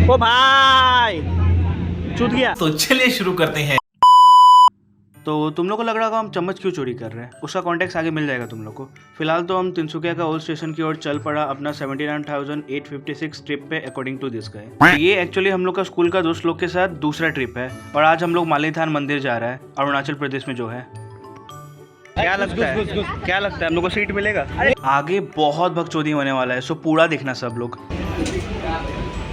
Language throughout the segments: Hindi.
ओ भाई चूत गया। तो चलिए शुरू करते हैं। तो तुम लोग को लग रहा होगा हम चम्मच क्यों चोरी कर रहे हैं, उसका कॉन्टेक्स्ट आगे मिल जाएगा तुम लोग को। फिलहाल तो हम तिनसुकिया का ओल्ड स्टेशन की ओर चल पड़ा अपना 79,856 ट्रिप पे अकॉर्डिंग टू दिस गाय। ये एक्चुअली हम लोग का स्कूल का दोस्त लोग के साथ दूसरा ट्रिप है और आज हम लोग मालीथान मंदिर जा रहा है, अरुणाचल प्रदेश में जो है। क्या लगता है क्या लगता है हम लोग को सीट मिलेगा? आगे बहुत भगचोदी होने वाला है, सो पूरा देखना सब लोग।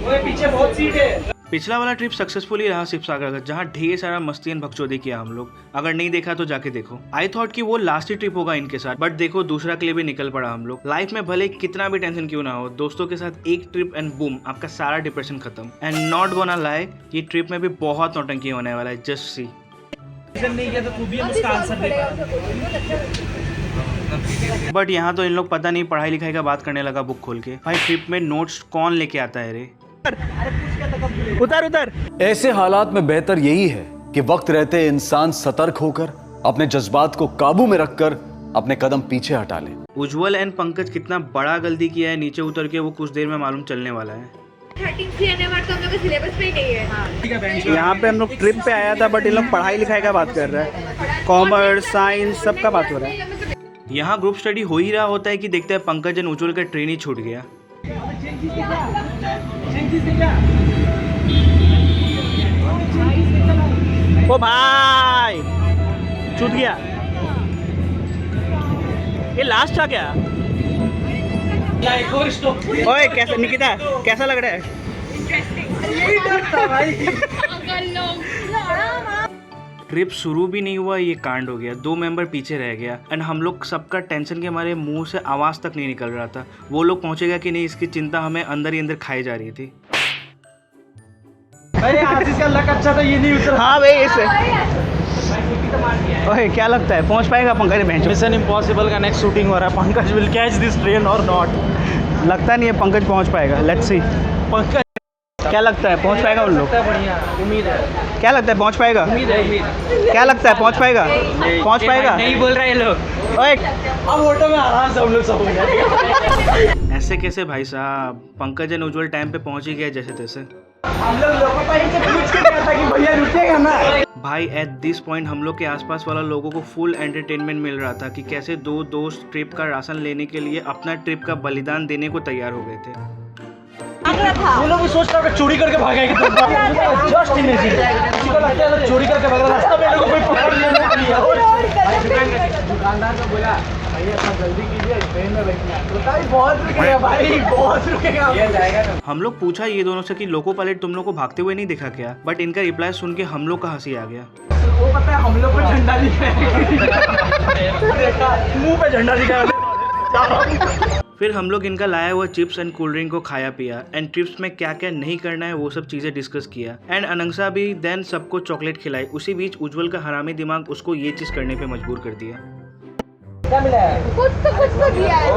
पीछे बहुत सीट है। पिछला वाला ट्रिप सक्सेसफुली रहा शिव सागर का, जहाँ ढेर सारा मस्ती एंड भगचोदी किया हम लोग। अगर नहीं देखा तो जाके देखो। आई थॉट कि वो लास्ट ही ट्रिप होगा इनके साथ, बट देखो दूसरा के लिए भी निकल पड़ा हम लोग। लाइफ में भले कितना भी टेंशन क्यों ना हो, दोस्तों के साथ एक ट्रिप एंड बूम आपका सारा डिप्रेशन खत्म। एंड नॉट गोना लाई, ये ट्रिप में भी बहुत नौटंकी होने वाला है, जस्ट सी। नहीं किया तो तू भी हम उसका आंसर दे पाएगा। बट यहाँ तो इन लोग पता नहीं पढ़ाई लिखाई का बात करने लगा बुक खोल के। भाई ट्रिप में नोट्स कौन लेके आता है रे? उतर उतर। ऐसे हालात में बेहतर यही है कि वक्त रहते इंसान सतर्क होकर अपने जज्बात को काबू में रखकर अपने कदम पीछे हटा ले। उज्जवल एंड पंकज कितना बड़ा गलती किया है नीचे उतर के, वो कुछ देर में मालूम चलने वाला है। 13 तो हम लोग के सिलेबस पे ही नहीं है। यहाँ पे हम लोग ट्रिप पे आया था, बट इन लोग पढ़ाई लिखाई का बात कर रहे हैं, कॉमर्स साइंस सबका बात हो रहा है। यहाँ ग्रुप स्टडी हो ही रहा होता है कि देखते हैं पंकज एंड उज्जवल का ट्रेन ही छूट गया। ओ भाई छूट गया। ये लास्ट था क्या? ओए कैसा निकिता, कैसा लग रहा है? ट्रिप शुरू भी नहीं हुआ ये कांड हो गया, 2 मेंबर पीछे रह गया एंड हम लोग सबका टेंशन के मारे मुंह से आवाज तक नहीं निकल रहा था। वो लोग पहुंचेगा कि नहीं इसकी चिंता हमें अंदर ही अंदर खाई जा रही थी। अरे आशीष का लक अच्छा था, ये नहीं उतरा। हाँ भाई ऐसे। ओए क्या लगता है पहुंच पाएगा पंकज? बेंच मिशन इम्पॉसिबल का नेक्स्ट शूटिंग हो रहा है। Pankaj will catch this train और नॉट। लगता नहीं है पंकज पहुंच पाएगा। Let's see. पंकज क्या लगता है पहुंच पाएगा उन लोग? बढ़िया उम्मीद है। क्या लगता है पहुंच पाएगा? उम्मीद है। क्या लगता है पहुंच पाएगा? पहुंच पाएगा? नहीं बोल रहे ये लोग। ओए अब ऑटो में आराम से हम लोग सब हो जाएंगे। ऐसे कैसे भाई साहब? पंकज एंड उज्जवल टाइम पे पहुंच ही गए जैसे तैसे। हम लोग लोगों को से पूछ के गया था कि भैया रुकेगा ना। भाई एट दिस पॉइंट हम लोग के आसपास वाला लोगों को फुल एंटरटेनमेंट मिल रहा था कि कैसे 2 दोस्त ट्रिप का राशन लेने के लिए अपना ट्रिप का बलिदान देने को तैयार हो गए थे। वो लोग भी सोच रहे हैं चोरी करके भागेंगे तो जस्ट इमेजिन किसी को लगता है चोरी करके भाग रहा रास्ता में लोगों को कोई पकड़ लिया दुकानदार को बोला भैया सब जल्दी कीजिए ट्रेन में बैठना है। तो भाई बहुत रुकेगा, भाई बहुत रुकेगा, ये जाएगा ना। हम लोग पूछा ये दोनों से कि लोको पायलट तुम लोग को भागते हुए नहीं देखा क्या, बट इनका रिप्लाई सुन के हम लोग का हंसी आ गया। वो पता है हम लोग को झंडा दिखाया, मुंह पे झंडा दिखाया। फिर हम लोग इनका लाया हुआ चिप्स एंड कोल्ड ड्रिंक को खाया पिया एंड ट्रिप्स में क्या क्या नहीं करना है वो सब चीजें डिस्कस किया एंड अनंसा भी देन सबको चॉकलेट खिलाई। उसी बीच उज्जवल का हरामी दिमाग उसको ये चीज करने पे मजबूर कर दिया। क्या मिला है? कुछ तो दिया है।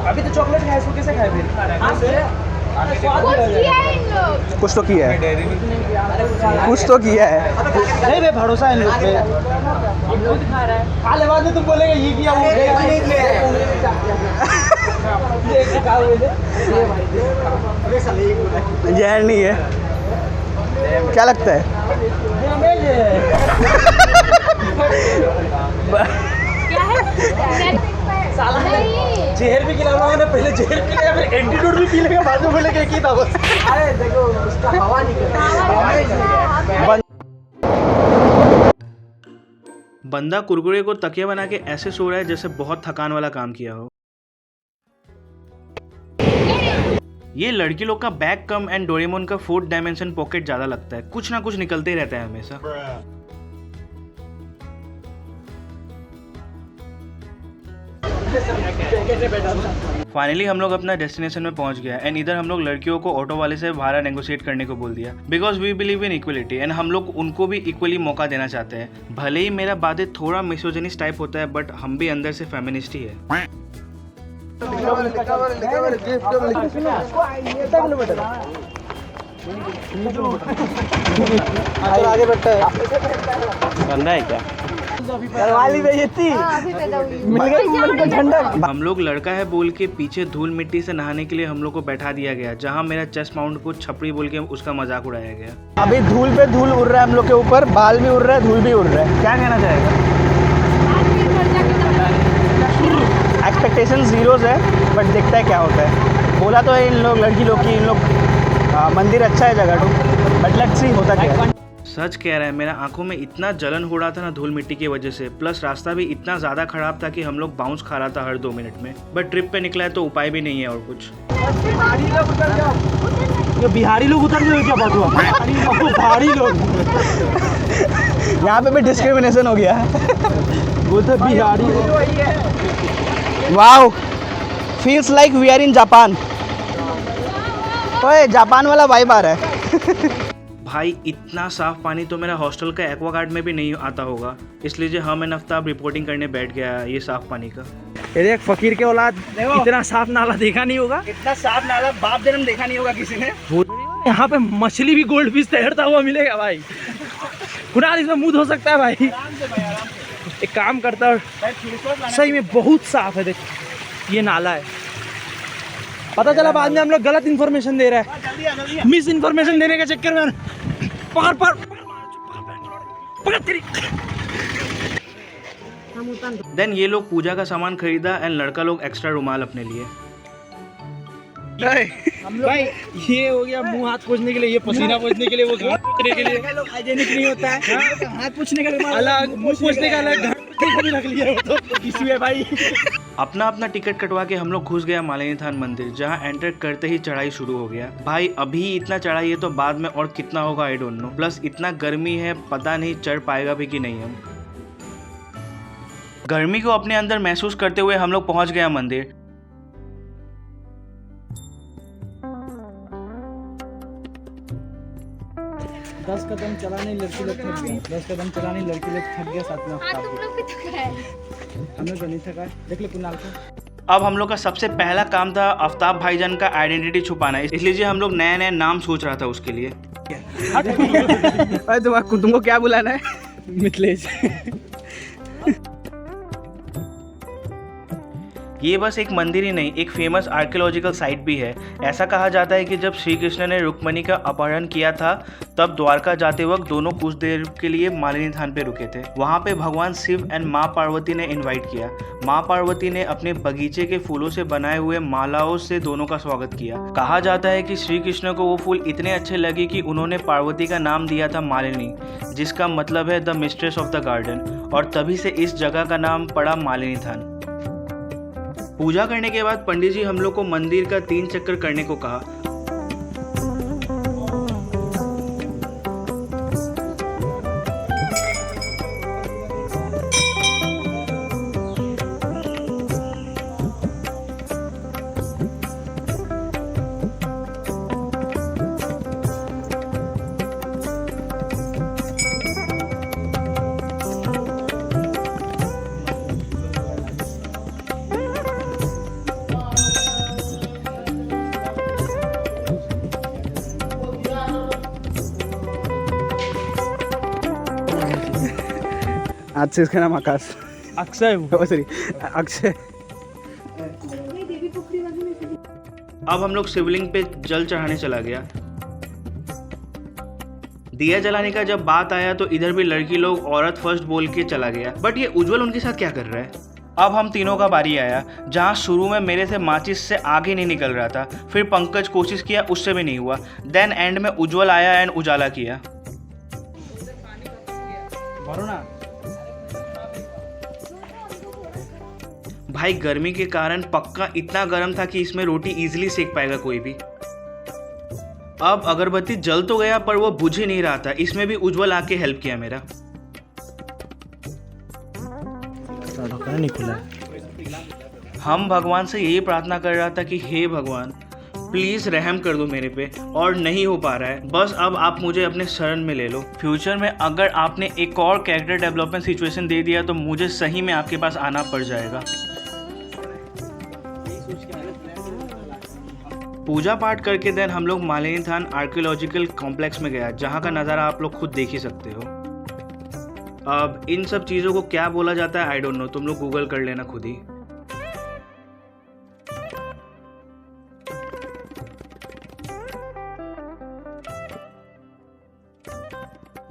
अभी तो चॉकलेट खाए, इसको कैसे खाए फिर? कुछ किया है इन लोग। कुछ तो किया है, कुछ तो किया है। नहीं बे भरोसा है इन लोग पे। खा रहा है, खाने बाद में तुम बोलेगा ये किया वो जहर नहीं है। क्या लगता है? क्या है? नहीं। जहर भी खिलाना है ना, पहले जहर पी लेगा फिर एंटीडोट भी पी लेगा, बाद में बोलेगा कि था बस। अरे देखो उसका हवा निकल। बंदा कुरकुरे को तकिया बना के ऐसे सो रहा है जैसे बहुत थकान वाला काम किया हो। ये लड़की लोग का बैक कम एंड डोरेमोन का 4th डायमेंशन पॉकेट ज्यादा लगता है, कुछ ना कुछ निकलते ही रहता है हमेशा। फाइनली हम लोग अपना डेस्टिनेशन में पहुंच गया एंड इधर हम लोग लड़कियों को ऑटो वाले से भाड़ा नेगोशिएट करने को बोल दिया because we believe in equality and हम लोग उनको भी इक्वली मौका देना चाहते हैं। भले ही मेरा बातें थोड़ा मिसोजिनिस्ट टाइप होता है बट हम भी अंदर से फेमिनिस्ट ही है। आगे बैठा है बंदा है क्या करवाली बेइज्जती मिल गई झंडा। हम लोग लड़का है बोल के पीछे धूल मिट्टी से नहाने के लिए हम लोग को बैठा दिया गया जहां मेरा चेस्ट माउंट को छपड़ी बोल के उसका मजाक उड़ाया गया। अभी धूल पे धूल उड़ रहा है हम लोग के ऊपर, बाल भी उड़ रहा है, धूल भी उड़ रहा है। क्या कहना चाहेगा? एक्सपेक्टेशन जीरोज है बट देखता है क्या होता है। बोला तो है इन लोग लड़की लोग की इन लोग मंदिर अच्छा है जगह तो बट लेट्स सी होता क्या है। सच कह रहा है, मेरा आंखों में इतना जलन हो रहा था ना धूल मिट्टी की वजह से, प्लस रास्ता भी इतना ज़्यादा खराब था कि हम लोग बाउंस खा रहा था हर 2 मिनट में। बट ट्रिप पे निकला है तो उपाय भी नहीं है और कुछ। ये बिहारी लोग उतर गए क्या बात हुआ? बिहारी लोग यहाँ पे भी डिस्क्रिमिनेशन हो गया वो तो Bihari. Wow, feels like we are in Japan. ओए जापान वाला वाइब आ रहा है। भाई इतना साफ पानी तो मेरा हॉस्टल का एक्वागार्ड में भी नहीं आता होगा, इसलिए हम एंड आफ्ताब रिपोर्टिंग करने बैठ गया ये साफ पानी का। ये देख फकीर के औलाद, इतना साफ नाला देखा नहीं होगा, इतना साफ नाला बाप जन्म देखा नहीं होगा किसी ने। यहाँ पे मछली भी गोल्ड फिश तैरता हुआ मिलेगा भाई। कुणाल इसमें मूड हो सकता है भाई। एक काम करता है, सही में बहुत साफ है। देख ये नाला है, पता चला बाद में हम लोग गलत इन्फॉर्मेशन दे रहे हैं। मिस इन्फॉर्मेशन देने के चक्कर में पकड़ तेरी। देन ये लोग पूजा का सामान खरीदा एंड लड़का लोग एक्स्ट्रा रुमाल अपने लिए। भाई ये हो गया मुंह हाथ पोंछने के लिए, ये पसीना पोंछने के लिए, वो घाम पोंछने के लिए। हाइजीनिक नहीं होता है, हाथ पोंछने का अलग, मुंह पोंछने का अलग, घाम रख लिया वो तो इशू है भाई। अपना अपना टिकट कटवा के हम लोग घुस गया मालिनी थान मंदिर, जहां एंटर करते ही चढ़ाई शुरू हो गया। भाई अभी इतना चढ़ाई है तो बाद में और कितना होगा आई डोंट नो। प्लस इतना गर्मी है, पता नहीं चढ़ पाएगा भी कि नहीं। हम गर्मी को अपने अंदर महसूस करते हुए हम लोग पहुंच गया मंदिर। दस कदम चलाने लड़की लोग थक गए, 10 कदम चलाने लड़की लोग थक गए, साथ में हाँ, तुम लोग भी थक रहे हैं। हम लोग नहीं थका है। देख ले कुणाल को। अब हम लोग का सबसे पहला काम था आफ्ताब भाईजान का आइडेंटिटी छुपाना, इसलिए हम लोग नए नए नाम सोच रहा था उसके लिए। तुमको क्या बुलाना है? मिथिलेश। ये बस एक मंदिर ही नहीं, एक फेमस आर्कियोलॉजिकल साइट भी है। ऐसा कहा जाता है कि जब श्री कृष्ण ने रुक्मणी का अपहरण किया था तब द्वारका जाते वक्त दोनों कुछ देर के लिए मालिनी थान पे रुके थे। वहाँ पे भगवान शिव एंड माँ पार्वती ने इनवाइट किया। माँ पार्वती ने अपने बगीचे के फूलों से बनाए हुए मालाओं से दोनों का स्वागत किया। कहा जाता है कि श्री कृष्ण को वो फूल इतने अच्छे लगे कि उन्होंने पार्वती का नाम दिया था मालिनी, जिसका मतलब है the mistress of the garden, और तभी से इस जगह का नाम पड़ा मालिनी थान। पूजा करने के बाद पंडित जी हम लोग को मंदिर का 3 चक्कर करने को कहा। आज से इसका नाम आकाश, अक्षय, सॉरी अक्षय। अब हम लोग शिवलिंग पे जल चढ़ाने चला गया। दिया जलाने का जब बात आया तो इधर भी लड़की लोग औरत फर्स्ट बोल के चला गया। बट ये उज्जवल उनके साथ क्या कर रहा है? अब हम तीनों का बारी आया, जहां शुरू में मेरे से माचिस से आगे नहीं निकल रहा था, फिर पंकज कोशिश किया, उससे भी नहीं हुआ। देन एंड में उज्जवल आया एंड उजाला किया। भाई गर्मी के कारण पक्का इतना गर्म था कि इसमें रोटी इजीली सेक पाएगा कोई भी। अब अगरबत्ती जल तो गया पर वो बुझ ही नहीं रहा था, इसमें भी उज्जवल आके हेल्प किया मेरा। नहीं खुला हम भगवान से यही प्रार्थना कर रहा था कि हे भगवान प्लीज़ रहम कर दो मेरे पे, और नहीं हो पा रहा है। बस अब आप मुझे अपने शरण में ले लो। फ्यूचर में अगर आपने एक और कैरेक्टर डेवलपमेंट सिचुएशन दे दिया तो मुझे सही में आपके पास आना पड़ जाएगा। पूजा पाठ करके देन हम लोग मालिनी थान आर्कियोलॉजिकल कॉम्प्लेक्स में गया, जहाँ का नज़ारा आप लोग खुद देख ही सकते हो। अब इन सब चीज़ों को क्या बोला जाता है आई डोंट नो, तुम लोग गूगल कर लेना खुद ही।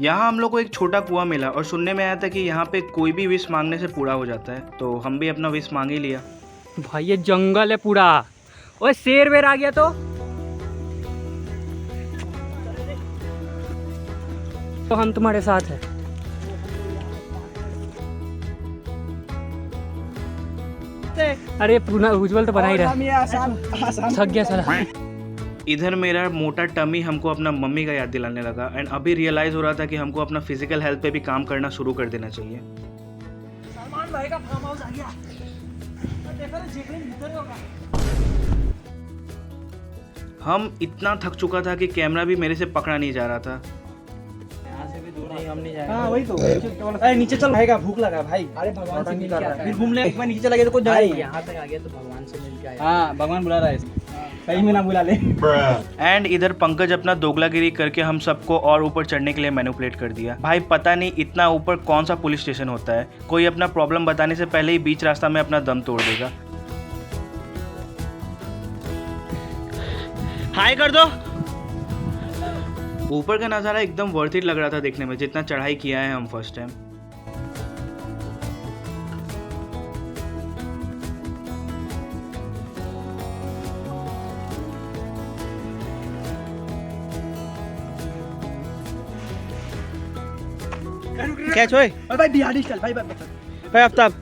यहाँ हम लोग को एक छोटा कुआं मिला और सुनने में आया था कि यहाँ पे कोई भी विश मांगने से पूरा हो जाता है, तो हम भी अपना विश मांग ही लिया। भाई ये जंगल है पूरा। ओए शेर वेर आ गया तो हम तुम्हारे साथ है। अरे पूरा उज्जवल तो बना ही रहा, थक गया साला। इधर मेरा मोटा टमी हमको अपना मम्मी का याद दिलाने लगा एंड अभी रियलाइज हो रहा था कि हमको अपना फिजिकल हेल्थ पे भी काम करना शुरू कर देना चाहिए। सलमान भाई का फार्म हाउस आ गया। हम इतना थक चुका था कि कैमरा भी मेरे से पकड़ा नहीं जा रहा था। हम नहीं जाएंगे। हाँ वही तो। अरे नीचे चल, भाई का भूख लगा भाई। अरे भगवान से मिल के आता है। फिर घूम ले, एक बार नीचे चला गया तो कुछ जाए। यहाँ तक आ गया तो भगवान से मिल के आया। हाँ भगवान बुला रहा है, सही में ना बुला ले। एंड इधर पंकज अपना दोगलागिरी करके हम सबको और ऊपर चढ़ने के लिए मैनिपुलेट कर दिया। भाई पता नहीं इतना ऊपर कौन सा पुलिस स्टेशन होता है, कोई अपना प्रॉब्लम बताने से पहले ही बीच रास्ता में अपना दम तोड़ देगा। हाय कर दो। ऊपर का नज़ारा एकदम वर्थ इट लग रहा था देखने में, जितना चढ़ाई किया है हम फर्स्ट टाइम। कैच होए भाई, बिहारी स्टाइल भाई। भाई आफ्ताब,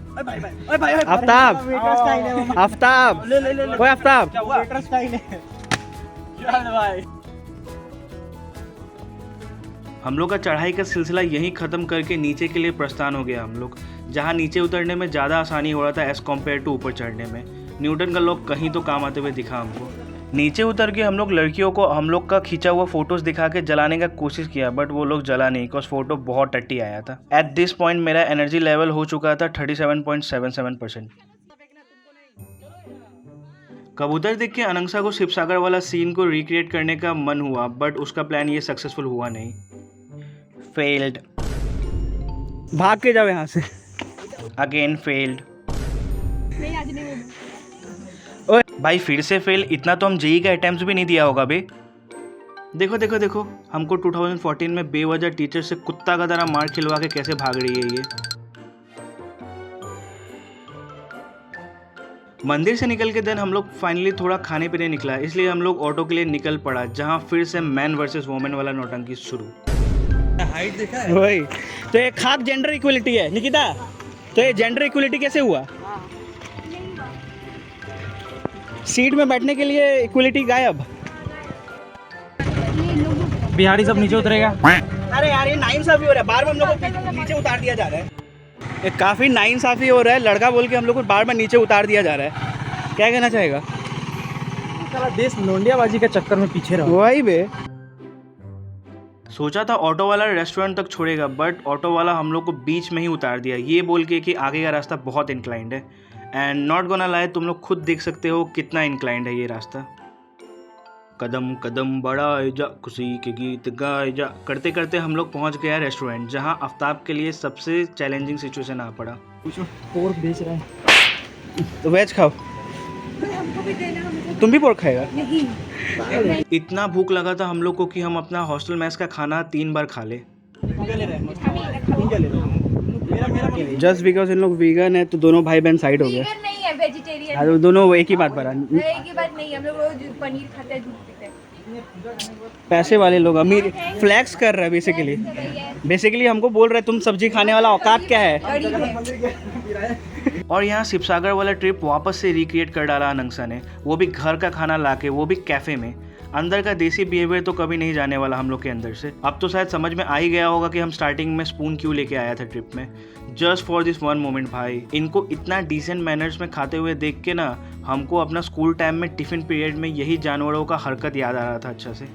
आफ्ताब, आफ्ताब, ओए आफ्ताब, वेटर स्टाइल है। चल भाई। हम लोग का चढ़ाई का सिलसिला यहीं ख़त्म करके नीचे के लिए प्रस्थान हो गया हम लोग, जहाँ नीचे उतरने में ज़्यादा आसानी हो रहा था एज़ कम्पेयर टू ऊपर चढ़ने में। न्यूटन का लॉ कहीं तो काम आते हुए दिखा हमको। नीचे उतर के हम लोग लड़कियों को हम लोग का खींचा हुआ फोटोज़ दिखा के जलाने का कोशिश किया, बट वो लोग जला नहीं, बिकॉज फोटो बहुत टट्टी आया था। एट दिस पॉइंट मेरा एनर्जी लेवल हो चुका था 37.77%। कबूतर देख के अनंसा को शिवसागर वाला सीन को रिक्रिएट करने का मन हुआ, बट उसका प्लान ये सक्सेसफुल हुआ नहीं। फेल्ड। भाग के जाओ यहाँ से। Again failed. नहीं आज नहीं होगा। ओए भाई फिर से फेल। इतना तो हम जेई का अटेम्प्ट भी नहीं दिया होगा बे। देखो देखो देखो, हमको 2014 में बेवजह टीचर से कुत्ता का तरह मार खिलवा के कैसे भाग रही है ये। मंदिर से निकल के देन हम लोग फाइनली थोड़ा खाने पीने निकला, इसलिए हम लोग ऑटो के लिए निकल पड़ा, जहाँ फिर से मैन वर्सेस वोमेन वाला नौटंकी शुरू। हाइट देखा है वही तो। एक खाक जेंडर इक्वलिटी है निकिता, तो ये जेंडर इक्वलिटी कैसे हुआ? सीट में बैठने के लिए इक्वलिटी गायब। बिहारी सब नीचे उतरेगा। अरे यार ये नाइंसाफी हो रहा है, बार बार हम लोग को नीचे उतार दिया जा रहा है। ये काफ़ी नाइंसाफी हो रहा है, लड़का बोल के हम लोग को बार बार नीचे उतार दिया जा रहा है। क्या कहना चाहेगा? साला देश लोंडियाबाजी के चक्कर में पीछे रहा। वही बे। सोचा था ऑटो वाला रेस्टोरेंट तक छोड़ेगा, बट ऑटो वाला हम लोग को बीच में ही उतार दिया, ये बोल के कि आगे का रास्ता बहुत इंक्लाइंड है। एंड नॉट गोना लाई, तुम लोग खुद देख सकते हो कितना इंक्लाइंड है ये रास्ता। कदम कदम बढ़ाए जा, खुशी के गीत गाए जा, करते करते हम लोग पहुंच गया रेस्टोरेंट, जहां आफ्ताब के लिए सबसे चैलेंजिंग सिचुएशन आ पड़ा। पोर्क बेच रहे हैं तो वेज खाओ। हमको भी देना, हमको तुम भी पोर्क खाएगा? नहीं। इतना भूख लगा था हम लोग को कि हम अपना हॉस्टल मेस का खाना 3 बार खा ले। जस्ट बिकॉज इन लोग वीगन है तो दोनों भाई बहन साइड हो गए। Vegan नहीं है, वेजिटेरियन। अरे दोनों एक ही बात पर। एक ही बात नहीं, हम लोग रोज पनीर खाते हैं, दूध पीते हैं। पैसे वाले लोग अमीर फ्लैक्स कर रहे हैं बेसिकली। बेसिकली हमको बोल रहे तुम सब्जी खाने वाला औकात क्या है? गरीब है। और यहाँ शिवसागर वाला ट्रिप वापस से रिक्रिएट कर डाला अनंसा ने, वो भी घर का खाना लाके, वो भी कैफ़े में। अंदर का देसी बिहेवियर तो कभी नहीं जाने वाला हम लोग के अंदर से। अब तो शायद समझ में आ ही गया होगा कि हम स्टार्टिंग में स्पून क्यों लेके आया था ट्रिप में। Just for this one moment भाई, इनको इतना डिसेंट मैनर्स में खाते हुए देख के ना हमको अपना स्कूल टाइम में टिफिन पीरियड में यही जानवरों का हरकत याद आ रहा था अच्छा से।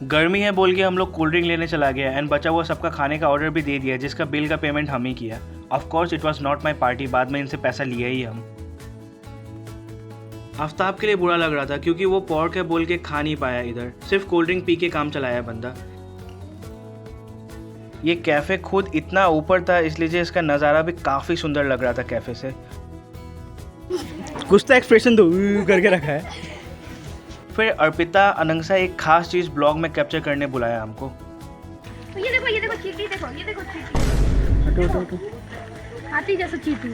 गर्मी है बोल के हम लोग कोल्ड ड्रिंक लेने चला गया एंड बचा हुआ सबका खाने का ऑर्डर भी दे दिया, जिसका बिल का पेमेंट हम ही किया। Of course it was not my party, बाद में इनसे पैसा लिया ही हम। आफ्ताब के लिए बुरा लग रहा था क्योंकि वो पॉर्क है बोल के खा नहीं पाया इधर, सिर्फ कोल्ड ड्रिंक पी के काम चलाया बंदा। ये कैफ़े खुद इतना ऊपर था इसलिए इसका नज़ारा भी काफ़ी सुंदर लग रहा था कैफ़े से। कुछ तो एक्सप्रेशन दो करके रखा है। फिर अर्पिता अनंसा एक खास चीज़ ब्लॉग में कैप्चर करने बुलाया हमको। ये देखो चींटी, ये देखो चींटी। हटो हाथी जैसा चींटी।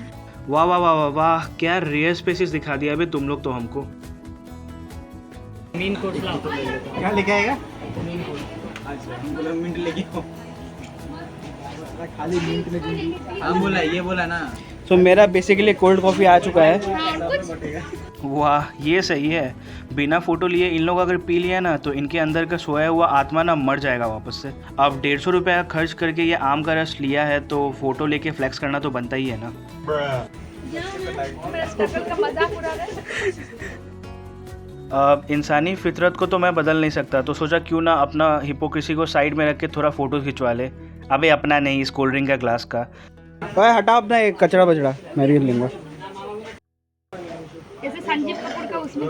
वाह वाह वाह वाह वाह, क्या रेयर स्पेसिस दिखा दिया अभी तुम लोग तो हमको। क्या लेके आएगा? मिंट लेके खाली मिंट में हाँ बोला, ये बोला ना। तो मेरा बेसिकली कोल्ड कॉफ़ी आ चुका है। वाह ये सही है, बिना फोटो लिए इन लोग अगर पी लिया ना तो इनके अंदर का सोया हुआ आत्मा ना मर जाएगा वापस से। अब 150 रुपये खर्च करके ये आम का रस लिया है तो फोटो लेके फ्लेक्स करना तो बनता ही है ना। अब इंसानी फितरत को तो मैं बदल नहीं सकता, तो सोचा क्यों ना अपना हिपोक्रेसी को साइड में रख के थोड़ा फोटो खिंचवा ले। अबे अपना नहीं, इस कोल्ड ड्रिंक का ग्लास का। ओए हटाओ अपना एक कचरा बचड़ा, मैं भी लूँगा। जैसे संजीव कपूर का उसमें।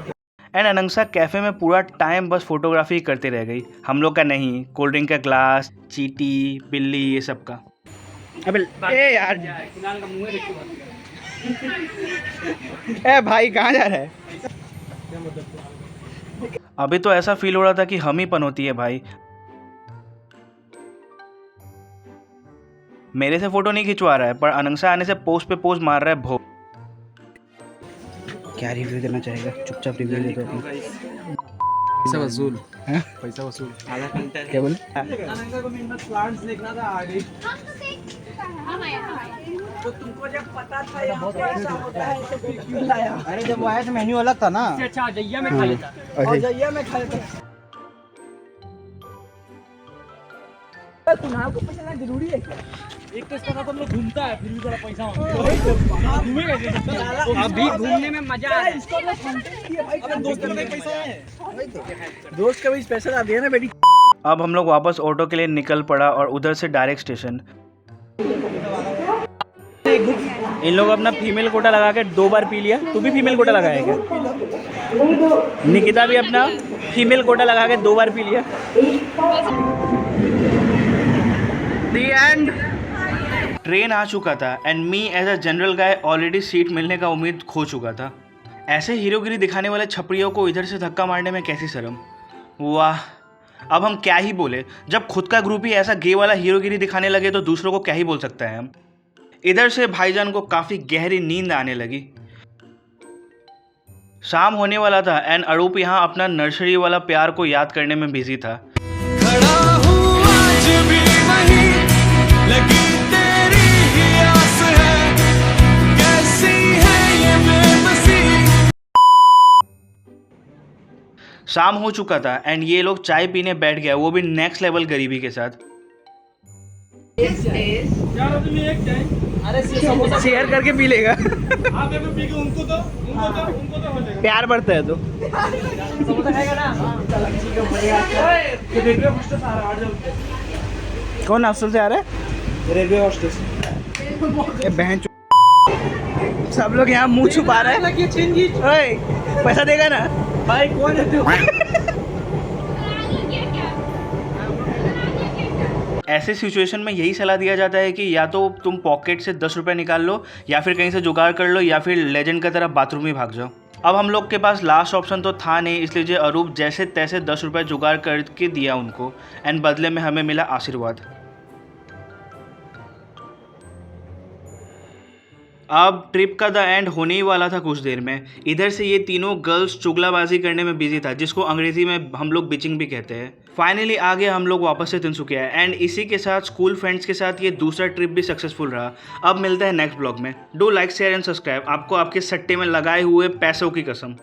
एंड अनंसा कैफ़े में पूरा टाइम बस फोटोग्राफी करते रह गई। हम लोग का नहीं, कोल्ड ड्रिंक का ग्लास, चींटी, बिल्ली, ये सब का। अबे ए यार, ए भाई कहाँ जा रहा है? अभी तो ऐसा फील हो रहा था कि हम ही पनौती है भाई। मेरे से फोटो नहीं खिंचवा रहा है पर अनंसा आने से पोस्ट पे पोस्ट मार रहा है भो। क्या रिव्यू देना चाहेगा? चुपचाप रिव्यू दे दो अपनी। पैसा वसूल, पैसा वसूल। क्या बोले? तो तुमको जब पता था यहाँ पे ऐसा होता है तो फिर क्यों लाया? अरे जब वो आया तो मेन्यू अलग था ना। अच्छा जइया में खा लेता। और जइया में खा लेता। तुम्हारे को पैसा जरूरी है क्या? एक तो इसका तो हम लोग घूमता है फिर भी जरा पैसा घूमेगा कैसे? अभी घूमने में मजा आ रहा है। इसको भाई दोस्त का पैसा है, दोस्त का भी स्पेशल आ दिया ना बेटी। अब हम लोग वापस ऑटो के लिए निकल पड़ा और उधर से डायरेक्ट स्टेशन। इन लोग अपना फीमेल कोटा लगा के 2 बार पी लिया। तू भी फीमेल कोटा लगाया क्या? निकिता भी अपना फीमेल कोटा लगा के 2 बार पी लिया। The end. ट्रेन आ चुका था and me as a general guy already seat मिलने का उम्मीद खो चुका था। ऐसे हीरोगिरी दिखाने वाले छपरियों को इधर से धक्का मारने में कैसी शर्म। वाह, अब हम क्या ही बोले, जब खुद का ग्रुप ही ऐसा गे वाला हीरोगिरी दिखाने लगे तो दूसरों को क्या ही बोल सकते हैं हम। इधर से भाईजान को काफ़ी गहरी नींद आने लगी। शाम होने वाला था एंड अरूप यहाँ अपना नर्सरी वाला प्यार को याद करने में बिजी था। खड़ा हूँ आज भी वहीं, लगी तेरी ही आस है, कैसी है ये बेबसी। शाम हो चुका था एंड ये लोग चाय पीने बैठ गया, वो भी नेक्स्ट लेवल गरीबी के साथ। अरे शेयर करके पी लेगा। उनको तो प्यार बढ़ता है तो। कौन हॉस्टल से आ रहा है? रेलवे हॉस्टल से। बहन सब लोग यहाँ मुंह छुपा रहे हैं। ओए पैसा देगा ना भाई? कौन है तू? ऐसे सिचुएशन में यही सलाह दिया जाता है कि या तो तुम पॉकेट से 10 रुपये निकाल लो या फिर कहीं से जुगाड़ कर लो या फिर लेजेंड की तरह बाथरूम में भाग जाओ। अब हम लोग के पास लास्ट ऑप्शन तो था नहीं, इसलिए अरूप जैसे तैसे 10 रुपये जुगाड़ करके दिया उनको एंड बदले में हमें मिला आशीर्वाद। अब ट्रिप का द एंड होने ही वाला था कुछ देर में। इधर से ये तीनों गर्ल्स चुगलाबाजी करने में बिजी था, जिसको अंग्रेजी में हम लोग बिचिंग भी कहते हैं। फाइनली आगे हम लोग वापस से तिनसुकिया एंड इसी के साथ स्कूल फ्रेंड्स के साथ ये दूसरा ट्रिप भी सक्सेसफुल रहा। अब मिलता है नेक्स्ट ब्लॉग में। Do like share and subscribe. आपको आपके सट्टे में लगाए हुए पैसों की कसम।